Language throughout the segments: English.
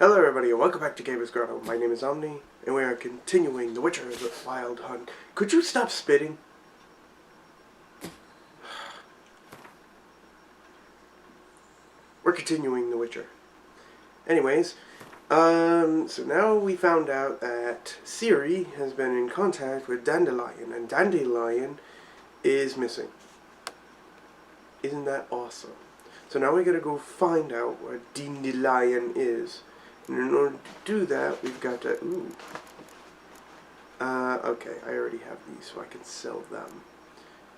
Hello everybody and welcome back to Gamers Grotto. My name is Omni and we are continuing The Witcher's Wild Hunt. Could you stop spitting? We're continuing The Witcher. Anyways, so now we found out that Ciri has been in contact with Dandelion and Dandelion is missing. Isn't that awesome? So now we gotta go find out what Dandelion is. And in order to do that, we've got to, okay, I already have these, so I can sell them,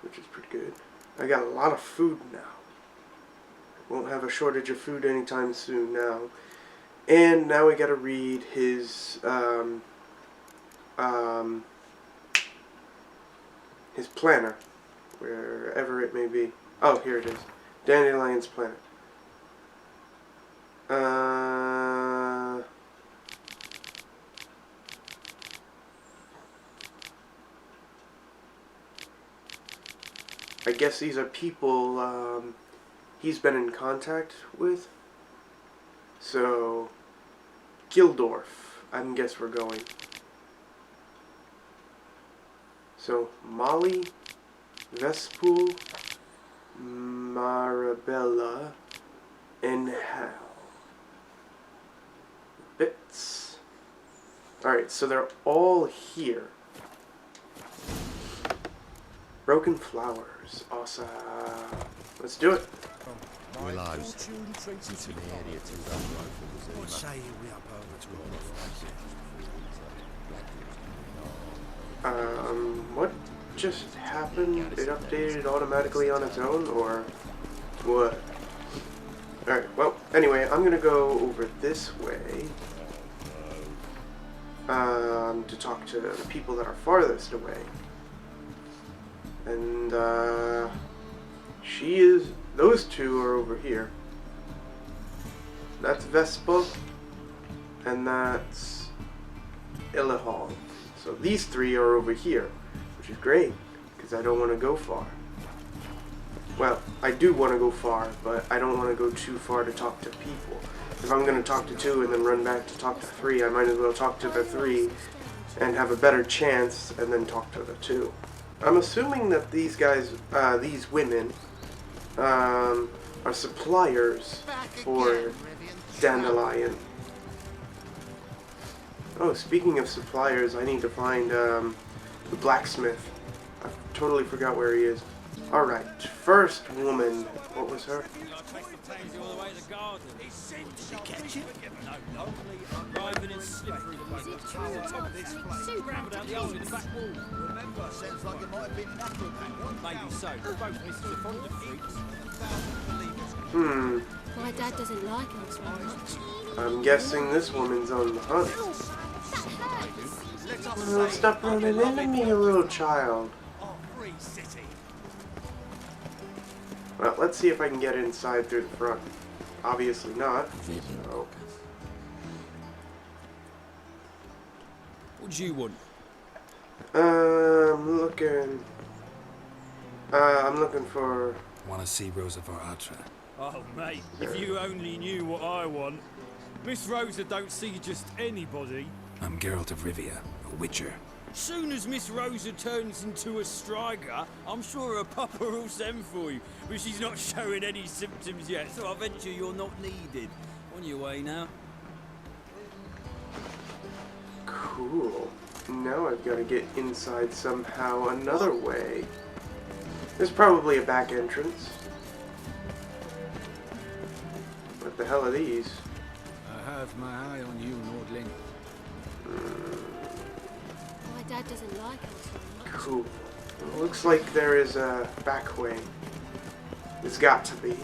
which is pretty good. I got a lot of food now. Won't have a shortage of food anytime soon now. And now we gotta read his planner, wherever it may be. Oh, here it is. Dandelion's planner. I guess these are people he's been in contact with. So, Gildorf, I guess we're going. So, Molly, Vespul, Marabella, and Hal. Bits. Alright, so they're all here. Broken flowers. Awesome. Let's do it. What just happened? It updated automatically on its own, or what? Alright, well, anyway, I'm gonna go over this way to talk to the people that are farthest away. And, those two are over here. That's Vespa, and that's Illahal. So these three are over here, which is great, because I don't want to go far. Well, I do want to go far, but I don't want to go too far to talk to people. If I'm going to talk to two and then run back to talk to three, I might as well talk to the three and have a better chance and then talk to the two. I'm assuming that these guys, these women, are suppliers for Dandelion. Oh, speaking of suppliers, I need to find the blacksmith. I totally forgot where he is. Alright, first woman. What was her? My dad doesn't like us very much. I'm guessing this woman's on the hunt. Stop running into me, you little child. Well, let's see if I can get inside through the front. Obviously not. So. What do you want? I'm looking for... Want to see Rosa Varatra? Oh, mate, if you only knew what I want. Miss Rosa don't see just anybody. I'm Geralt of Rivia, a witcher. Soon as Miss Rosa turns into a striker, I'm sure her papa will send for you. But she's not showing any symptoms yet, so I venture you're not needed. On your way now. Cool. Now I've got to get inside somehow another way. There's probably a back entrance. What the hell are these? I have my eye on you, Nordling. My dad doesn't like us very much. Cool. It looks like there is a back way. There's got to be.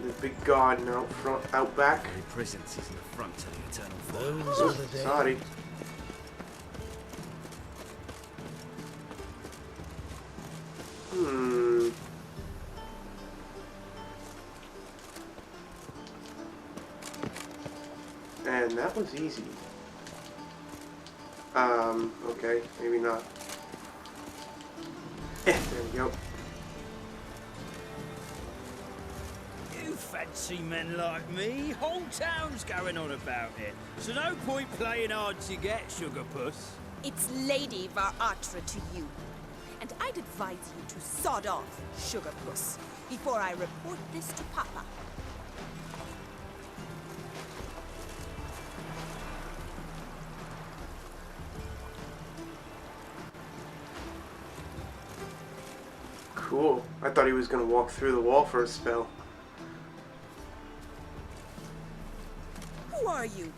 The big garden out front, out back. My presence is an affront to the eternal Oh, sorry. And that was easy. Okay, maybe not. There we go. You fed fancy men like me. Whole town's going on about it. So no point playing hard to get, sugar puss. It's Lady Varatra to you. And I'd advise you to sod off, sugar puss, before I report this to Papa. Cool. I thought he was gonna walk through the wall for a spell. Who are you?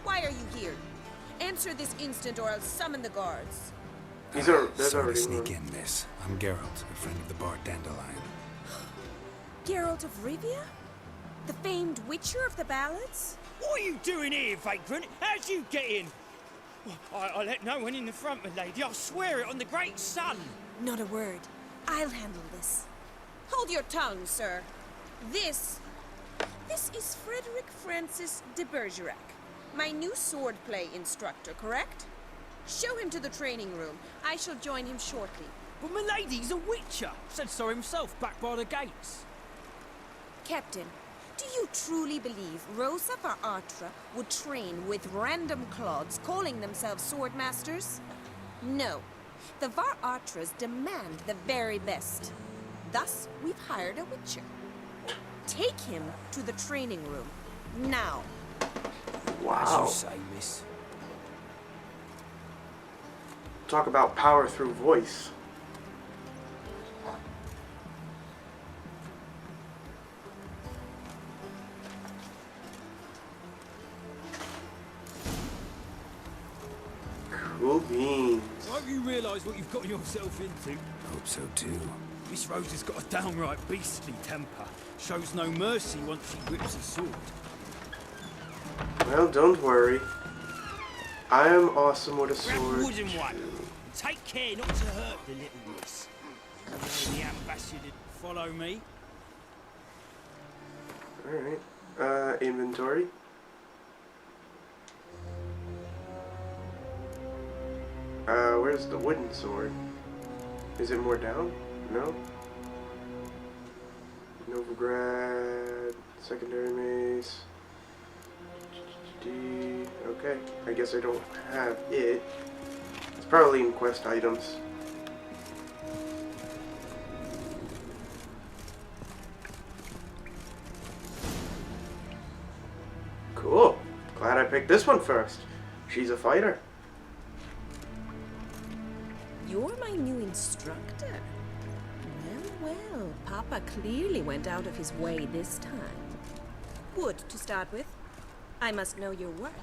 Why are you here? Answer this instant or I'll summon the guards. There's Sorry to already sneak one. in, miss. I'm Geralt, a friend of the bard Dandelion. Geralt of Rivia? The famed witcher of the ballads? What are you doing here, vagrant? How'd you get in? I let no one in the front, my lady. I swear it on the great sun. Not a word. I'll handle this. Hold your tongue, sir. This is Frederick Francis de Bergerac, my new swordplay instructor, correct? Show him to the training room. I shall join him shortly. But my lady's a witcher. Said so himself back by the gates. Captain, do you truly believe Rosa Varatra would train with random clods calling themselves sword masters? No. The Varatras demand the very best. Thus, we've hired a witcher. Take him to the training room. Now. As Wow. you say, miss. Talk about power through voice. Cool beans. I hope you realise what you've got yourself into. Hope so too. Miss Rosa's got a downright beastly temper. Shows no mercy once she whips a sword. Well, don't worry. I am awesome with a Grab a sword. wooden one. And take care not to hurt the little miss. The ambassador follow me. Alright. Inventory. Where's the wooden sword? Is it more down? No? Novigrad, secondary mace. Okay, I guess I don't have it. It's probably in quest items. Cool. Glad I picked this one first. She's a fighter. You're my new instructor. Well, well, Papa clearly went out of his way this time. Good to start with. I must know your worth.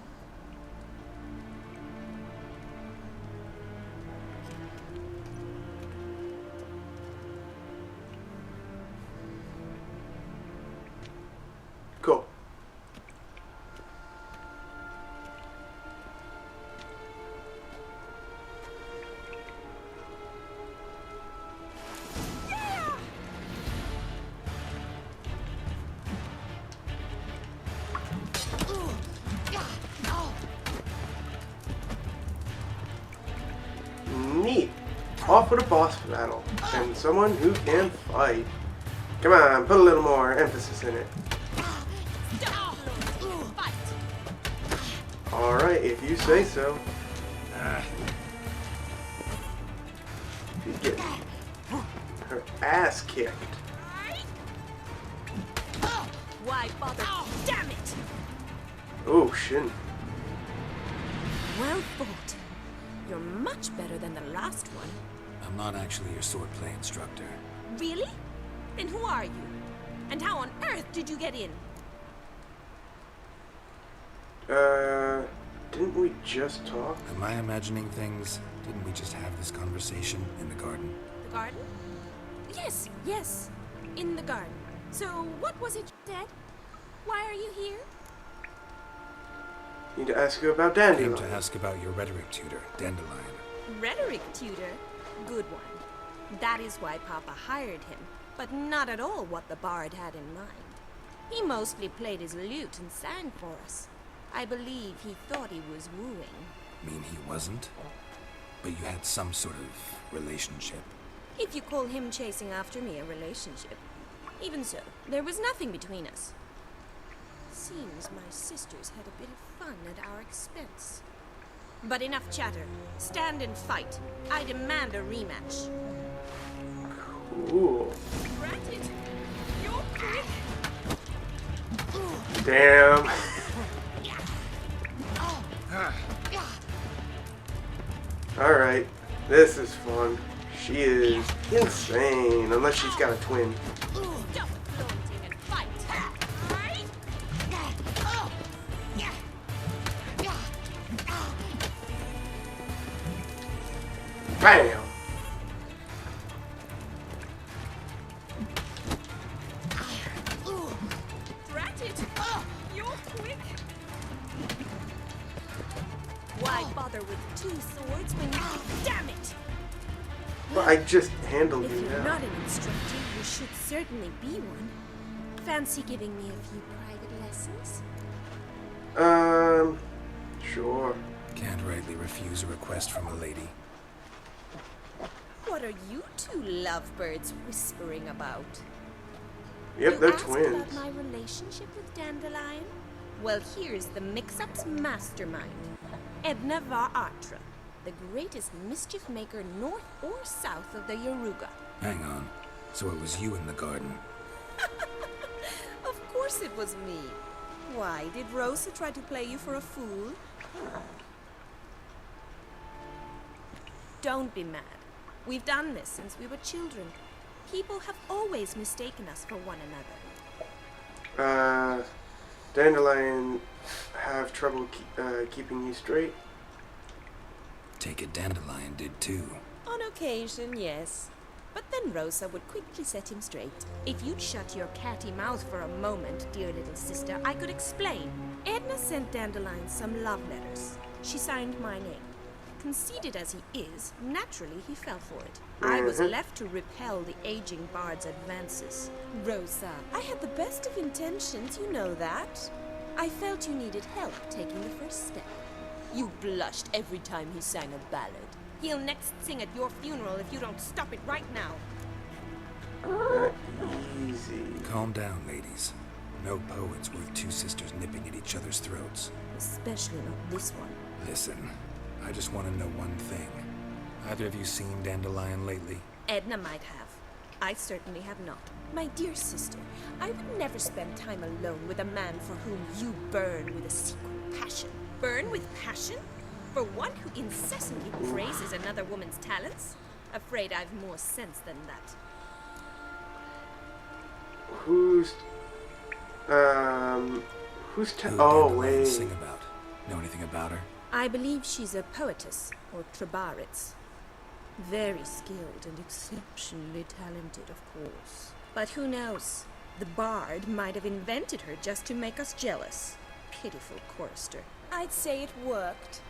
Cool. Neat. Off with a boss battle. And someone who can fight. Come on, put a little more emphasis in it. Alright, if you say so. She's getting her ass kicked. Why bother? Damn it! Oh, shin. Well fought. You're much better than the last one. I'm not actually your swordplay instructor. Really? Then who are you? And how on earth did you get in? Didn't we just talk? Am I imagining things? Didn't we just have this conversation in the garden? The garden? Yes, yes. In the garden. So, what was it you said? Why are you here? Need to ask you about Came Dandelion. to ask about your rhetoric tutor, Dandelion. Rhetoric tutor? Good one. That is why Papa hired him, but not at all what the bard had in mind. He mostly played his lute and sang for us. I believe he thought he was wooing. Mean he wasn't? But you had some sort of relationship. If you call him chasing after me a relationship. Even so, there was nothing between us. Seems my sisters had a bit of fun at our expense. But enough chatter. Stand and fight. I demand a rematch. Cool. Granted. You're quick. Damn. Alright. This is fun. She is insane. Unless she's got a twin. Stop flaunting and fight. Bam! Drat it. You're quick. Why bother with two swords when you... Damn it! Well, I just handled If you you're now. not an instructor, you should certainly be one. Fancy giving me a few private lessons? Sure. Can't rightly refuse a request from a lady. What are you two lovebirds whispering about? Yep, you they're asked twins. about my relationship with Dandelion? Well, here's the mix-up's mastermind. Edna var Artra, the greatest mischief maker north or south of the Yaruga. Hang on. So it was you in the garden. Of course it was me. Why, did Rosa try to play you for a fool? Don't be mad. We've done this since we were children. People have always mistaken us for one another. Dandelion have trouble keeping you straight? Take it Dandelion did too. On occasion, yes. But then Rosa would quickly set him straight. If you'd shut your catty mouth for a moment, dear little sister, I could explain. Edna sent Dandelion some love letters. She signed my name. Conceited as he is, naturally he fell for it. I was left to repel the aging bard's advances. Rosa, I had the best of intentions, you know that. I felt you needed help taking the first step. You blushed every time he sang a ballad. He'll next sing at your funeral if you don't stop it right now. Easy. Calm down, ladies. No poet's worth two sisters nipping at each other's throats. Especially not this one. Listen, I just want to know one thing. Either of you seen Dandelion lately? Edna might have. I certainly have not. My dear sister, I would never spend time alone with a man for whom you burn with a secret passion. Burn with passion? For one who incessantly praises another woman's talents? Afraid I've more sense than that. Who's Who oh, Dandelion wait. sing about? Know anything about her? I believe she's a poetess, or trebaritz. Very skilled and exceptionally talented, of course. But who knows? The bard might have invented her just to make us jealous. Pitiful chorister. I'd say it worked.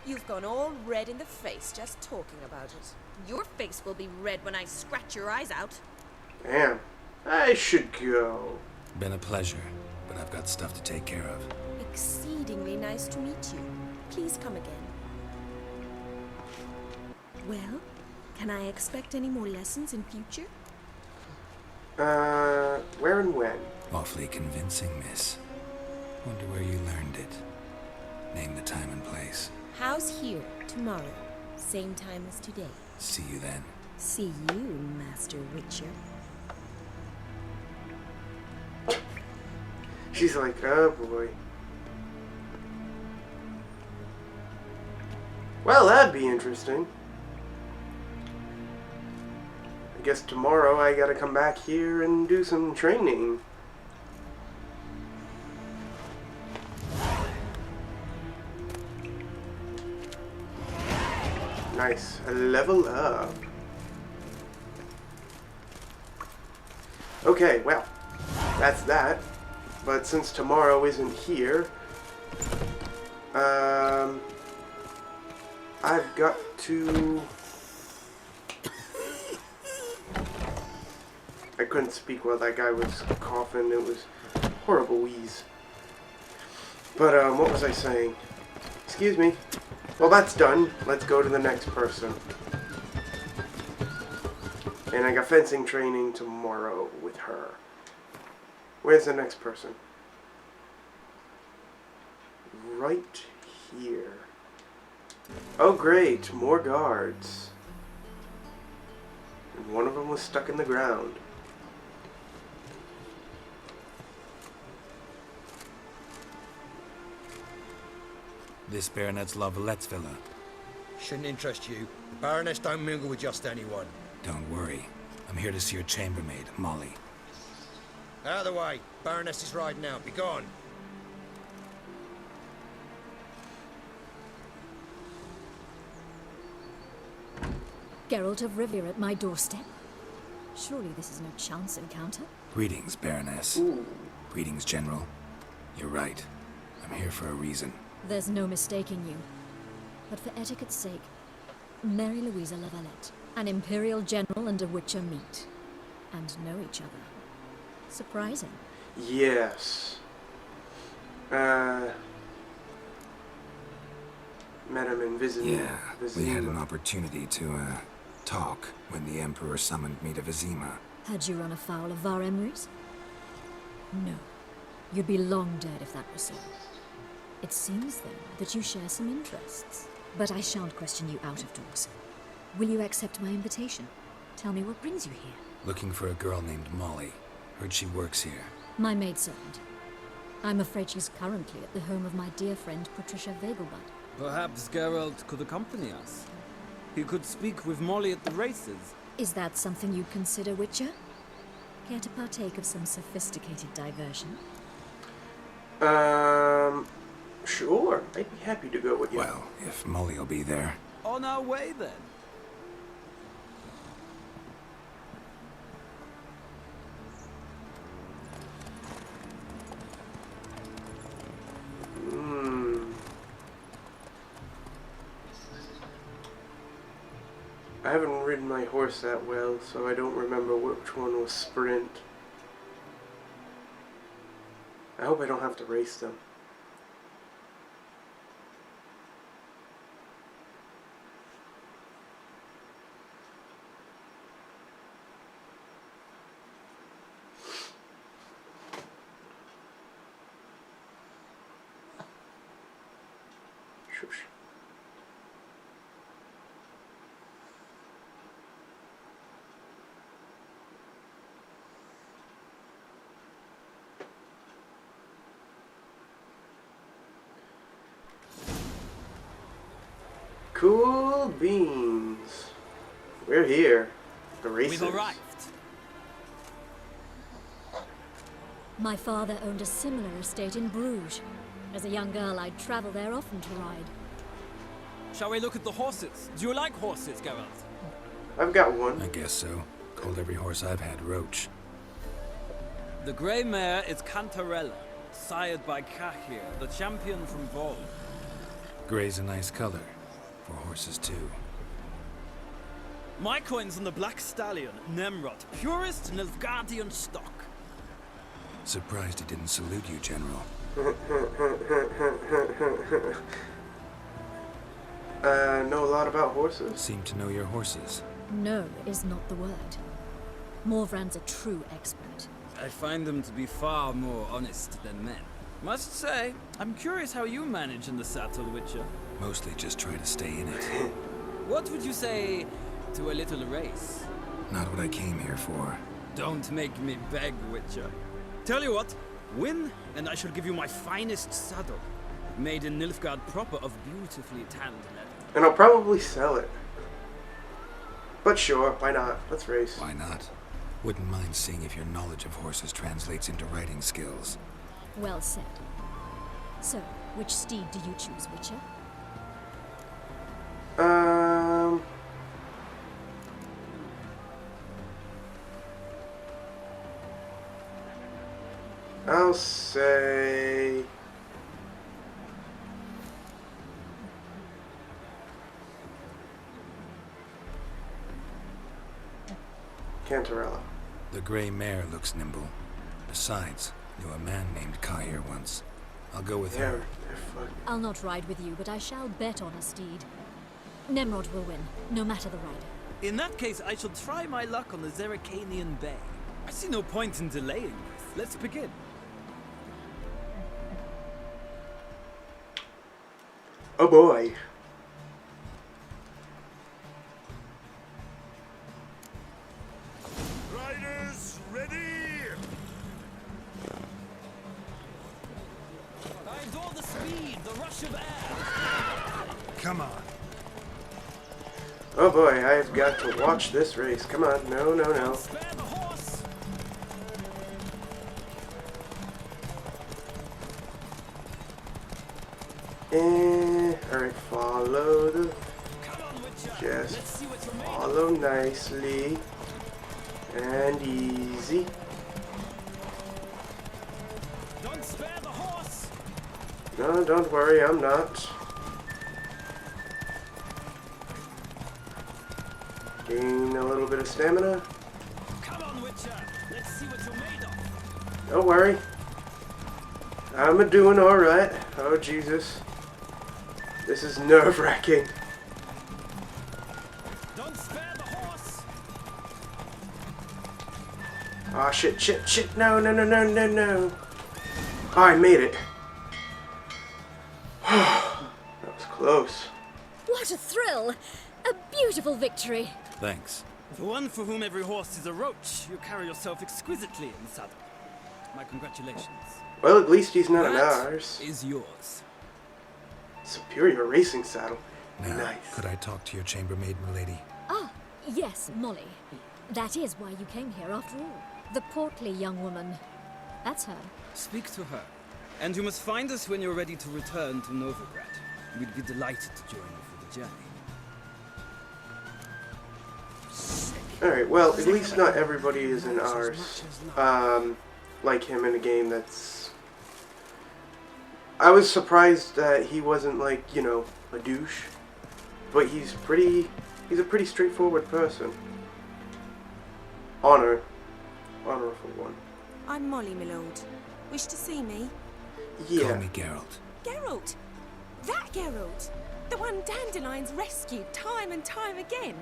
You've gone all red in the face just talking about it. Your face will be red when I scratch your eyes out. Damn. I should go. Been a pleasure, but I've got stuff to take care of. Exceedingly nice to meet you. Please come again. Well, can I expect any more lessons in future? Where and when? Awfully convincing, miss. Wonder where you learned it. Name the time and place. House here, tomorrow. Same time as today. See you then. See you, Master Witcher. She's like, oh boy. Well, that'd be interesting. I guess tomorrow I gotta come back here and do some training. Nice. A level up. Okay, well, that's that. But since tomorrow isn't here, I've got to... I couldn't speak while that guy was coughing. It was a horrible wheeze. But, what was I saying? Excuse me. Well, that's done. Let's go to the next person. And I got fencing training tomorrow with her. Where's the next person? right here. Oh great, more guards. And one of them was stuck in the ground. This Baronet's Lavallette's villa. Shouldn't interest you. The Baroness don't mingle with just anyone. Don't worry. I'm here to see your chambermaid, Molly. Out of the way. Baroness is riding out. Be gone. Geralt of Rivia at my doorstep? Surely this is no chance encounter? Greetings, Baroness. Ooh. Greetings, General. You're right. I'm here for a reason. There's no mistaking you. But for etiquette's sake, Mary Louisa Lavalette, an Imperial General and a Witcher meet. And know each other. Surprising. Yes. Met him in Yeah, we had an Vizima. opportunity to, talk when the Emperor summoned me to Vizima. Had you run afoul of Var Emrys? No. You'd be long dead if that were so. It seems, then, that you share some interests. But I shan't question you out of doors. Will you accept my invitation? Tell me what brings you here. Looking for a girl named Molly. Heard she works here. My maidservant. I'm afraid she's currently at the home of my dear friend Patricia Vegelbud. Perhaps Geralt could accompany us. He could speak with Molly at the races. Is that something you'd consider, Witcher? Care to partake of some sophisticated diversion? Sure. I'd be happy to go with you. Well, if Molly'll be there. On our way, then. I haven't ridden my horse that well, so I don't remember which one was sprint. I hope I don't have to race them. Shush. Cool beans. We're here. The races. We've arrived. My father owned a similar estate in Bruges. As a young girl, I'd travel there often to ride. Shall we look at the horses? Do you like horses, Geralt? I've got one. I guess so. Called every horse I've had Roach. The grey mare is Cantarella, sired by Cahir, the champion from Vol. Gray's a nice color. For horses, too. My coin's on the black stallion, Nemrod, purest Nilfgaardian stock. Surprised he didn't salute you, General. Know a lot about horses. Seem to know your horses. No is not the word. Morvran's a true expert. I find them to be far more honest than men. Must say, I'm curious how you manage in the saddle, Witcher. Mostly just try to stay in it. What would you say to a little race? Not what I came here for. Don't make me beg, Witcher. Tell you what, win, and I shall give you my finest saddle. Made in Nilfgaard proper of beautifully tanned leather. And I'll probably sell it. But sure, why not? Let's race. Why not? Wouldn't mind seeing if your knowledge of horses translates into riding skills. Well said. So, which steed do you choose, Witcher? I'll say Cantarella. The gray mare looks nimble. Besides, knew a man named Cahir once. I'll go with her. They're fun. I'll not ride with you, but I shall bet on a steed. Nemrod will win, no matter the rider. In that case, I shall try my luck on the Zerrikanian Bay. I see no point in delaying this. Let's begin. Oh boy. Riders, ready! I adore the speed, the rush of air. Come on. Oh boy, I've got to watch this race. Come on, no, no, no. Spare the horse. Alright, follow the... Come on, Witcher. Just Let's see what you're made of. follow nicely. And easy. Don't spare the horse. No, don't worry, I'm not. Gain a little bit of stamina. Come on, Witcher. Let's see what you're made of. Don't worry. I'm a-doing alright. Oh, Jesus. This is nerve-wracking. Don't spare the horse. Ah, shit, shit, shit. No, no, no, no, no, no. Oh, I made it. That was close. What a thrill! A beautiful victory. Thanks. For one for whom every horse is a roach, you carry yourself exquisitely in the saddle. My congratulations. Well, at least he's not an That ours. is yours. Superior racing saddle. Now, Nice. could I talk to your chambermaid, milady? Ah, yes, Molly. That is why you came here after all. The portly young woman. That's her. Speak to her. And you must find us when you're ready to return to Novigrad. We'd be delighted to join you for the journey. Alright, well, at least not everybody is in ours. Like him in a game that's... I was surprised that he wasn't like, you know, a douche. But he's a pretty straightforward person. Honorful one. I'm Molly, my lord. Wish to see me? Call Yeah. me Geralt. Geralt! That Geralt! The one Dandelions rescued time and time again.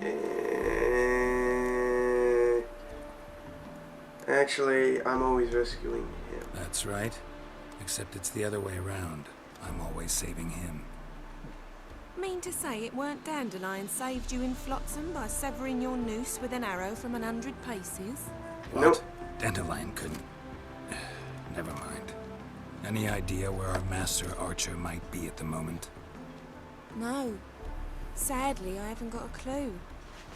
Actually, I'm always rescuing him. That's right. Except it's the other way around. I'm always saving him. Mean to say it weren't Dandelion saved you in Flotsam by severing your noose with an arrow from 100 paces? What? Nope. Dandelion couldn't. Never mind. Any idea where our master archer might be at the moment? No. Sadly, I haven't got a clue.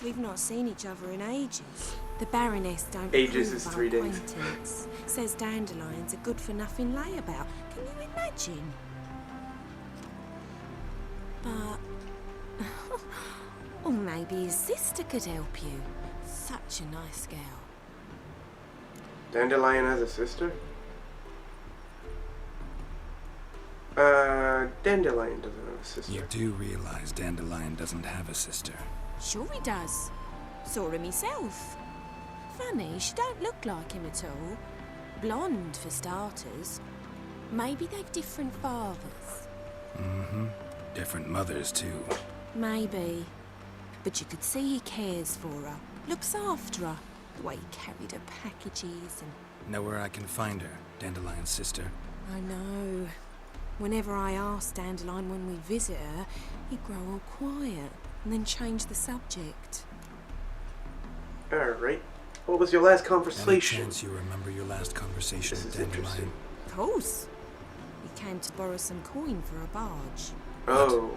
We've not seen each other in ages. The Baroness don't Ages approve is of 3 days. acquaintance. Says Dandelion's a good-for-nothing layabout. Can you imagine? But... or maybe his sister could help you. Such a nice girl. Dandelion has a sister? Dandelion doesn't have a sister. You do realize Dandelion doesn't have a sister. Sure he does. Saw him myself. Funny, she don't look like him at all. Blonde, for starters. Maybe they've different fathers. Mm-hmm. Different mothers, too. Maybe. But you could see he cares for her. Looks after her. The way he carried her packages and... Know where I can find her, Dandelion's sister? I know. Whenever I ask Dandelion when we visit her, he'd grow all quiet and then change the subject. Alright. What was your last Any conversation? chance you remember your last conversation This with is Dandelion? interesting. Of course. He came to borrow some coin for a barge. Oh.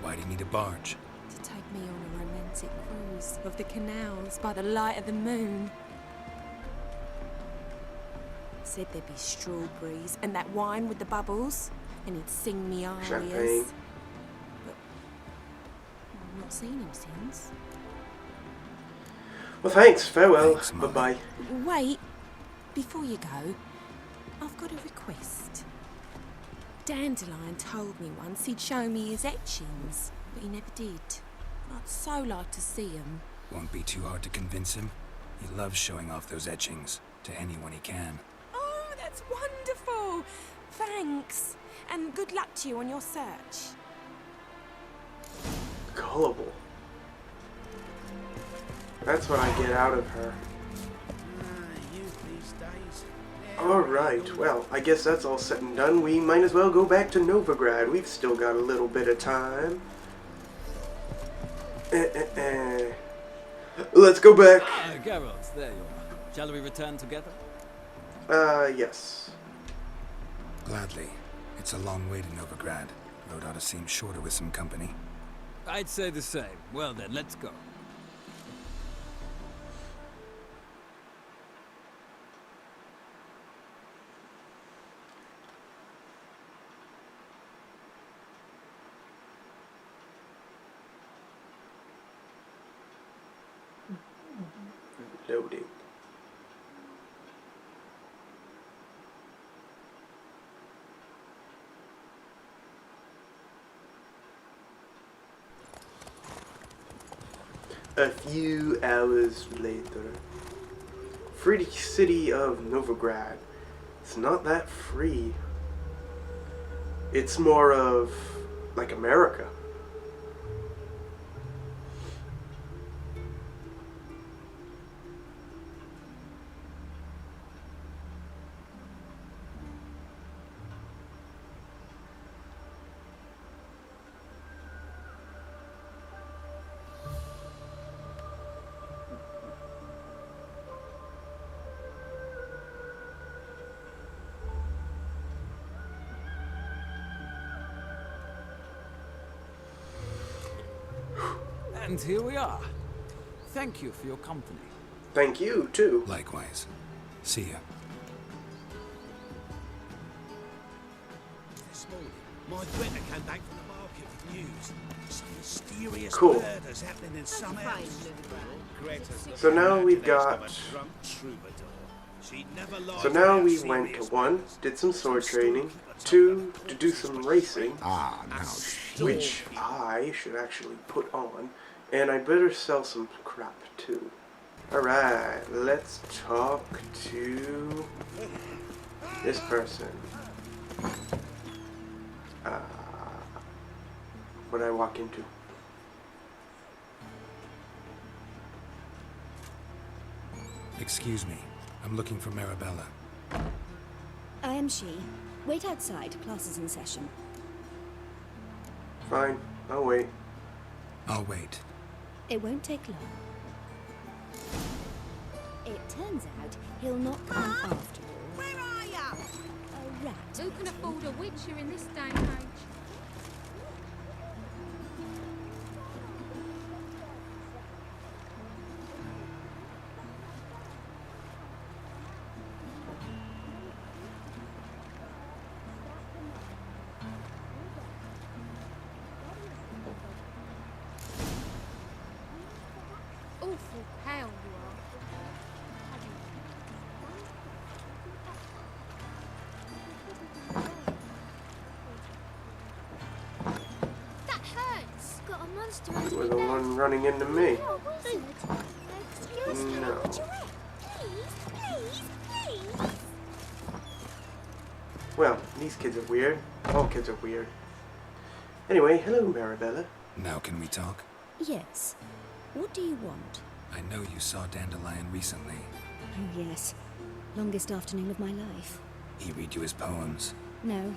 Why do you need a barge? To take me on a romantic cruise of the canals by the light of the moon. Said there'd be strawberries and that wine with the bubbles, and he'd sing me arias. Champagne. But I've not seen him since. Well, thanks. Farewell. Thanks, Molly. Bye-bye. Wait, before you go, I've got a request. Dandelion told me once he'd show me his etchings, but he never did. I'd so like to see them. Won't be too hard to convince him. He loves showing off those etchings to anyone he can. Oh, that's wonderful! Thanks, and good luck to you on your search. Gullible. That's what I get out of her. Youth these days, Alright, well, I guess that's all said and done. We might as well go back to Novigrad. We've still got a little bit of time. Let's go back. Ah, Geralt, there you are. Shall we return together? Yes. Gladly. It's a long way to Novigrad. Road ought to seem shorter with some company. I'd say the same. Well then, let's go. Loading. A few hours later. Free city of Novigrad. It's not that free. It's more of like America. And here we are. Thank you for your company. Thank you, too. Likewise. See ya. This morning, my Grotto came back from the market with news. Some mysterious Cool. murders happening in some house. So now we've got... So now we went to 1, did some sword training, 2, to do some racing, which I should actually put on, and I better sell some crap too. Alright, let's talk to this person. What did I walk into? Excuse me. I'm looking for Marabella. I am she. Wait outside. Class is in session. Fine, I'll wait. I'll wait. It won't take long. It turns out he'll not come after all. Where are ya? A rat. Who can afford a witcher in this day and age? Awful pale you are. That hurts. Got a monster under You were me the now. one running into me. Oh, wizard. Excuse me. No. Would you please, please, please? Well, these kids are weird. All kids are weird. Anyway, hello, Marabella. Now can we talk? Yes. What do you want? I know you saw Dandelion recently. Oh, yes. Longest afternoon of my life. He read you his poems. No.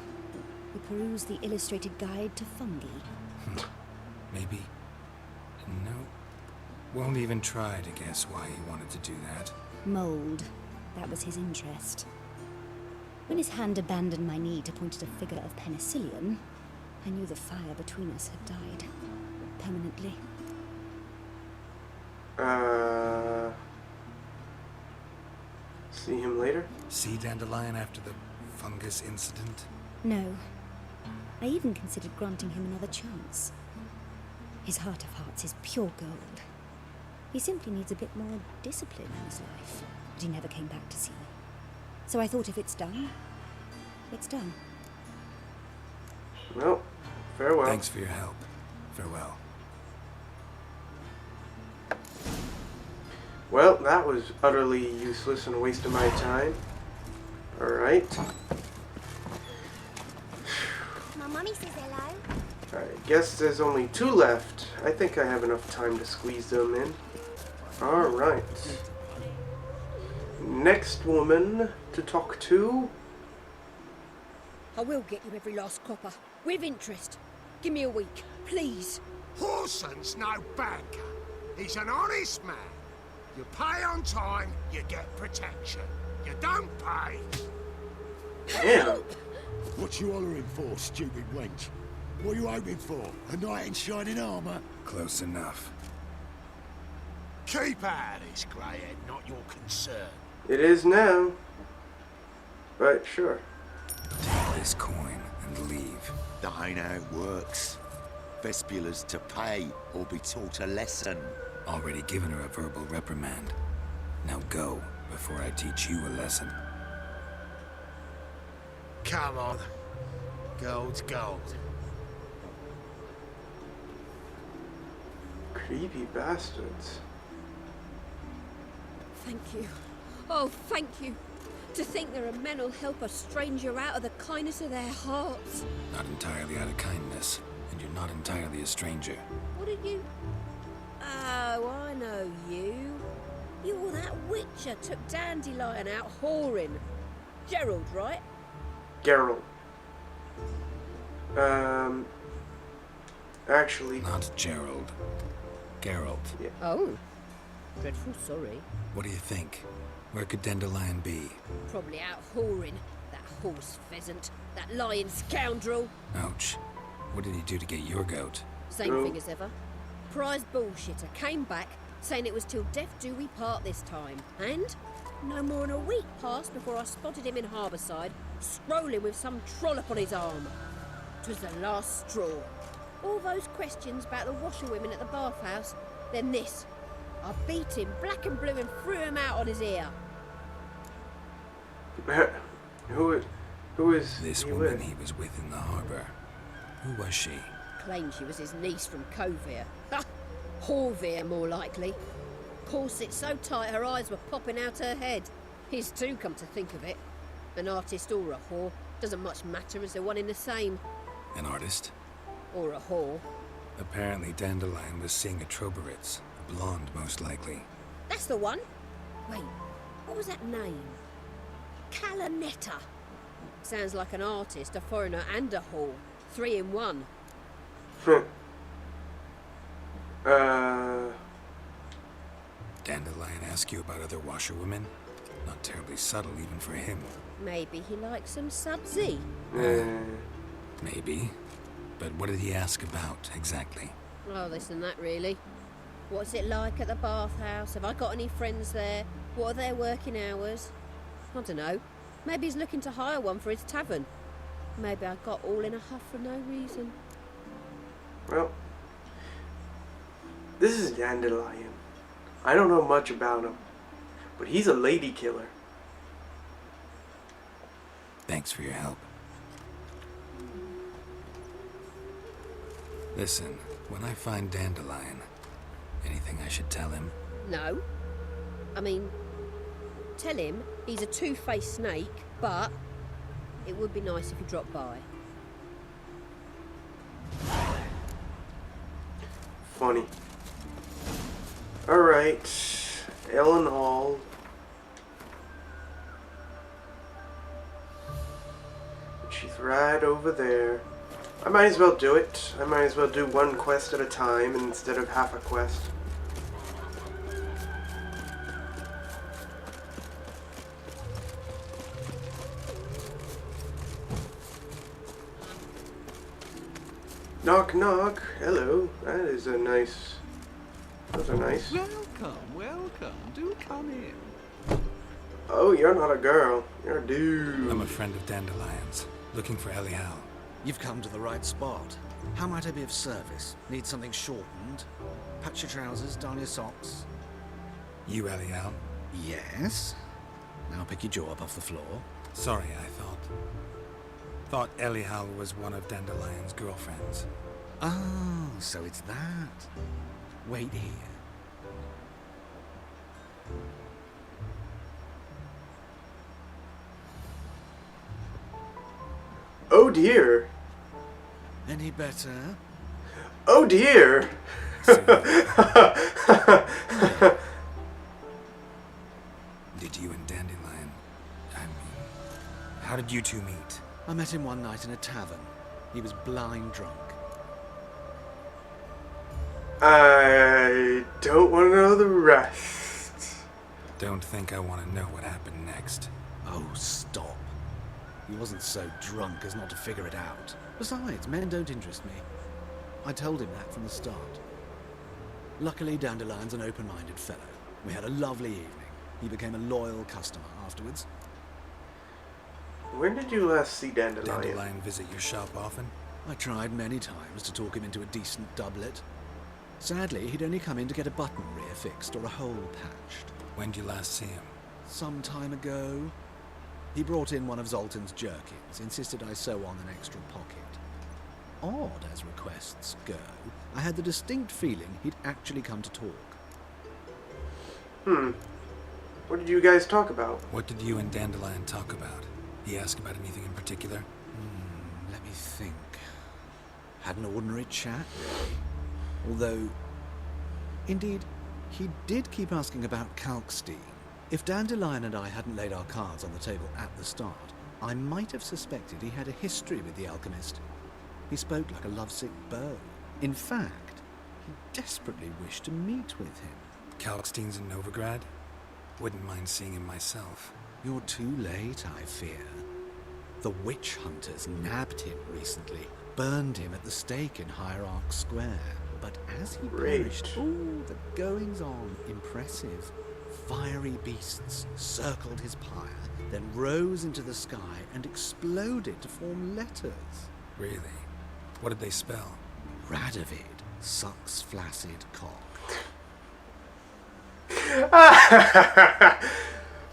We perused the illustrated guide to fungi. Maybe. No. Won't even try to guess why he wanted to do that. Mold. That was his interest. When his hand abandoned my knee to point at a figure of penicillium, I knew the fire between us had died. Permanently. See him later? See Dandelion after the fungus incident? No. I even considered granting him another chance. His heart of hearts is pure gold. He simply needs a bit more discipline in his life. But he never came back to see me. So I thought if it's done, it's done. Well, farewell. Thanks for your help. Farewell. Well, that was utterly useless and a waste of my time. Alright. My mummy says hello. I guess there's only 2 left. I think I have enough time to squeeze them in. Alright. Next woman to talk to? I will get you every last copper, with interest. Give me a week, please. Horson's no banker. He's an honest man. You pay on time, you get protection. You don't pay. Damn. What you hollering for, stupid wench? What are you hoping for? A knight in shining armour? Close enough. Keep out of this, greyhead, not your concern. It is now. But sure. Take this coin and leave. That ain't how it works. Vespula's to pay or be taught a lesson. Already given her a verbal reprimand. Now go, before I teach you a lesson. Come on. Gold's gold. Creepy bastards. Thank you. Oh, thank you. To think there are men who'll help a stranger out of the kindness of their hearts. Not entirely out of kindness, and you're not entirely a stranger. What did you... Oh, I know you. You're that witch that took Dandelion out whoring. Geralt, right? Geralt. Actually... Not Gerald. Geralt. Yeah. Oh. Dreadful sorry. What do you think? Where could Dandelion be? Probably out whoring. That horse pheasant. That lying scoundrel. Ouch. What did he do to get your goat? Same thing as ever. Prize bullshitter came back, saying it was till death do we part this time. And no more than a week passed before I spotted him in Harbourside, strolling with some trollop on his arm. 'Twas the last straw. All those questions about the washerwomen at the bathhouse, then this. I beat him black and blue and threw him out on his ear. Who is This he woman with? he was with in the harbor. Who was she? Claimed she was his niece from Kovir. Ha! Horvir, more likely. Corset so tight her eyes were popping out her head. His too, come to think of it. An artist or a whore doesn't much matter as they're one in the same. An artist? Or a whore. Apparently Dandelion was seeing a Troberitz. A blonde, most likely. That's the one. Wait, what was that name? Calanetta. Sounds like an artist, a foreigner and a whore. 3 in 1. Dandelion ask you about other washerwomen? Not terribly subtle even for him. Maybe he likes some sudsy. Maybe. But what did he ask about, exactly? Oh, this and that, really. What's it like at the bathhouse? Have I got any friends there? What are their working hours? I don't know. Maybe he's looking to hire one for his tavern. Maybe I got all in a huff for no reason. Well, this is Dandelion. I don't know much about him, but he's a lady killer. Thanks for your help. Listen, when I find Dandelion, anything I should tell him? No. I mean, tell him he's a two-faced snake, but it would be nice if he dropped by. Funny. Alright. Ellen Hall. She's right over there. I might as well do it. I might as well do one quest at a time instead of half a quest. Knock knock. Hello. That is a nice... Those are nice. Welcome, welcome. Do come in. Oh, you're not a girl. You're a dude. I'm a friend of Dandelion's, looking for Elial. You've come to the right spot. How might I be of service? Need something shortened? Patch your trousers, darn your socks. You Elial? Yes. Now pick your jaw up off the floor. Sorry, I thought Elial was one of Dandelion's girlfriends. Oh, so it's that. Wait here. Oh dear. Any better? Oh dear. Did you and Dandelion, I mean, did you two meet? I met him one night in a tavern. He was blind drunk. I don't want to know the rest. Don't think I want to know what happened next. Oh, stop. He wasn't so drunk as not to figure it out. Besides, men don't interest me. I told him that from the start. Luckily, Dandelion's an open-minded fellow. We had a lovely evening. He became a loyal customer afterwards. When did you last see Dandelion? Dandelion visit your shop often? I tried many times to talk him into a decent doublet. Sadly, he'd only come in to get a button rear fixed or a hole patched. When did you last see him? Some time ago. He brought in one of Zoltan's jerkins, insisted I sew on an extra pocket. Odd as requests go, I had the distinct feeling he'd actually come to talk. What did you guys talk about? What did you and Dandelion talk about? He asked about anything in particular? Let me think. Had an ordinary chat, really. Although, indeed, he did keep asking about Kalkstein. If Dandelion and I hadn't laid our cards on the table at the start, I might have suspected he had a history with the alchemist. He spoke like a lovesick beau. In fact, he desperately wished to meet with him. Kalkstein's in Novigrad? Wouldn't mind seeing him myself. You're too late, I fear. The witch hunters nabbed him recently, burned him at the stake in Hierarch Square. But as he perished, the goings-on, impressive. Fiery beasts circled his pyre, then rose into the sky and exploded to form letters. Really? What did they spell? Radovid sucks flaccid cock.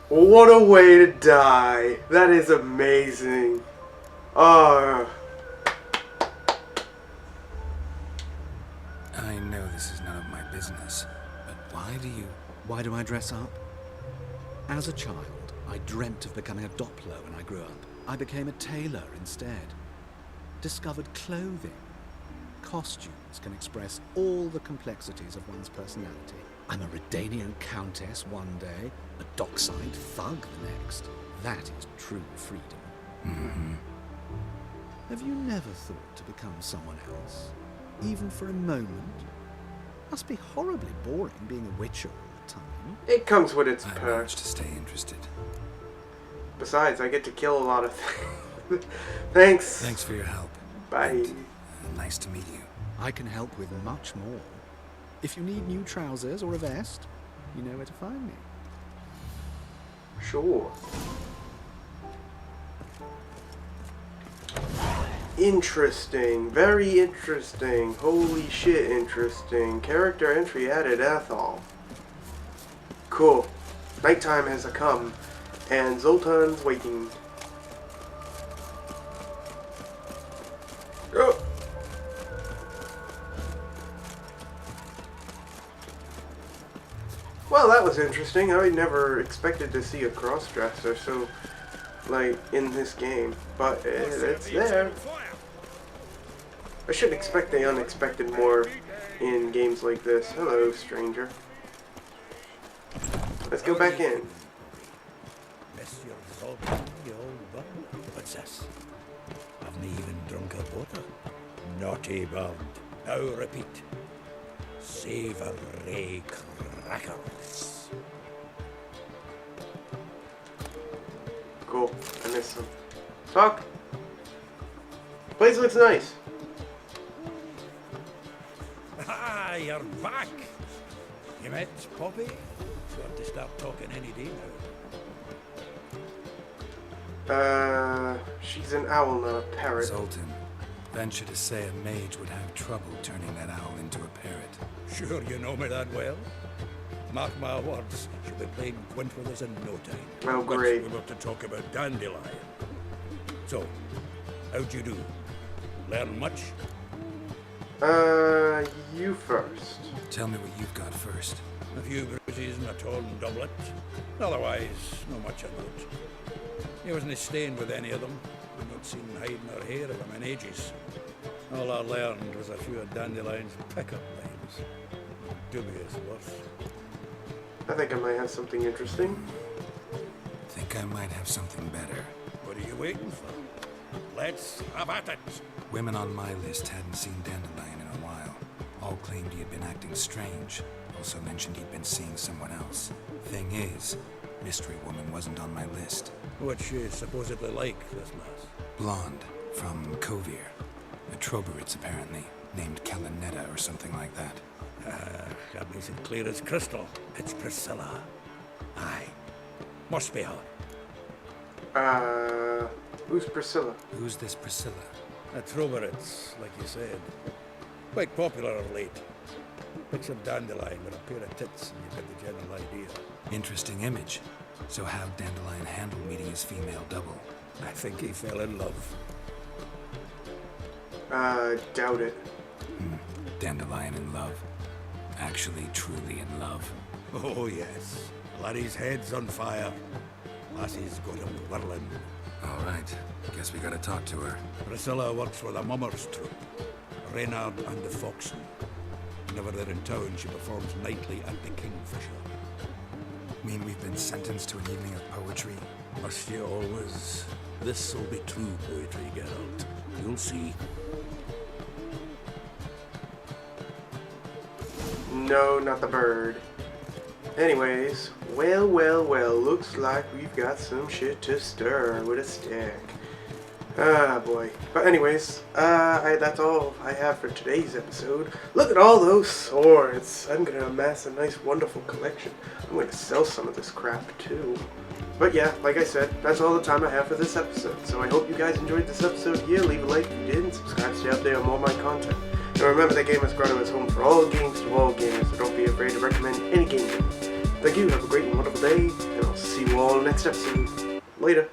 What a way to die. That is amazing. I know this is none of my business, but Why do I dress up? As a child, I dreamt of becoming a Doppler when I grew up. I became a tailor instead. Discovered clothing. Costumes can express all the complexities of one's personality. I'm a Redanian countess one day, a dockside thug the next. That is true freedom. Have you never thought to become someone else? Even for a moment? Must be horribly boring being a witcher all the time. It comes with its I perks. managed to stay interested. Besides, I get to kill a lot of things. Thanks. Thanks for your help. Bye. And, nice to meet you. I can help with much more. If you need new trousers or a vest, you know where to find me. Sure. Interesting. Very interesting. Holy shit, interesting. Character entry added Ethel. Cool. Nighttime has come, and Zoltan's waiting. Oh. Well, that was interesting. I never expected to see a cross-dresser so, like, in this game. But it's there. I should expect the unexpected more in games like this. Hello, stranger. Let's go back in. What's this? Haven't even drunk a water. Naughty bird. Now repeat. Savoury crackers. Cool. I missed some. Talk. Place looks nice. Ah, you're back. You met Poppy? Got to start talking any day now. She's an owl, not a parrot. Zoltan, venture to say a mage would have trouble turning that owl into a parrot. Sure you know me that well. Mark my words, she'll be playing quint with us in no time. Oh, great. Once we got to talk about Dandelion. So, how'd you do? Learn much? You first. Tell me what you've got first. A few bruises and a torn doublet. Otherwise, not much of note. He wasn't staying with any of them. I've not seen hide nor hair of him in ages. All I learned was a few of Dandelion's pickup lines. Dubious worth. I think I might have something interesting. Think I might have something better. What are you waiting for? Let's have at it. Women on my list hadn't seen Dandelion in a while. All claimed he had been acting strange. Also mentioned he'd been seeing someone else. Thing is, Mystery Woman wasn't on my list. What's she supposedly like, this lass? Blonde, from Kovir. A Troberitz, apparently, named Kalanetta or something like that. That makes it clear as crystal. It's Priscilla. Aye. Must be her. Who's Priscilla? Who's this Priscilla? A Troberitz, like you said. Quite popular of late. Picture Dandelion with a pair of tits and you get the general idea. Interesting image. So how'd Dandelion handle meeting his female double? I think he fell in love. Doubt it. Dandelion in love. Actually, truly in love. Oh, yes. Laddie's head's on fire. Lassie's got him whirling. All right. Guess we gotta talk to her. Priscilla works for the Mummers troupe. Reynard and the Foxen. Whenever they're in town, she performs nightly at the Kingfisher. Mean we've been sentenced to an evening of poetry? Must you always? This'll be true poetry, Geralt. You'll see. No, not the bird. Anyways, well, looks like we've got some shit to stir with a stick. Ah, boy. But anyways, that's all I have for today's episode. Look at all those swords. I'm gonna amass a nice, wonderful collection. I'm gonna sell some of this crap, too. But yeah, like I said, that's all the time I have for this episode. So I hope you guys enjoyed this episode here. Leave a like if you did, and subscribe to stay updated on more of my content. And remember that Gamers Grotto is home for all games to all gamers, so don't be afraid to recommend any game to me. Thank you, have a great and wonderful day, and I'll see you all next episode. Later.